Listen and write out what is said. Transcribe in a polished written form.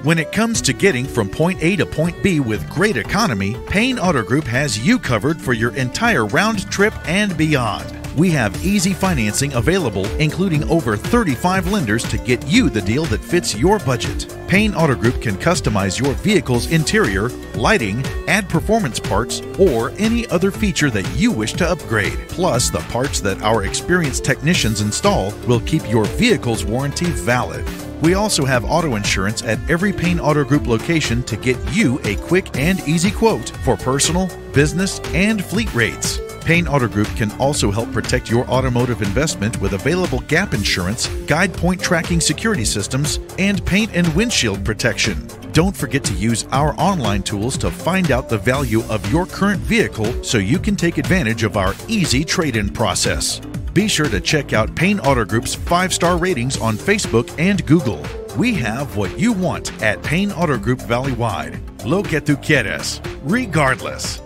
When it comes to getting from point A to point B with great economy, Payne Auto Group has you covered for your entire round trip and beyond. We have easy financing available, including over 35 lenders to get you the deal that fits your budget. Payne Auto Group can customize your vehicle's interior, lighting, add performance parts, or any other feature that you wish to upgrade. Plus, the parts that our experienced technicians install will keep your vehicle's warranty valid. We also have auto insurance at every Payne Auto Group location to get you a quick and easy quote for personal, business, and fleet rates. Payne Auto Group can also help protect your automotive investment with available gap insurance, guide point tracking security systems, and paint and windshield protection. Don't forget to use our online tools to find out the value of your current vehicle so you can take advantage of our easy trade-in process. Be sure to check out Payne Auto Group's 5-star ratings on Facebook and Google. We have what you want at Payne Auto Group Valley-wide. Lo que tú quieres, regardless.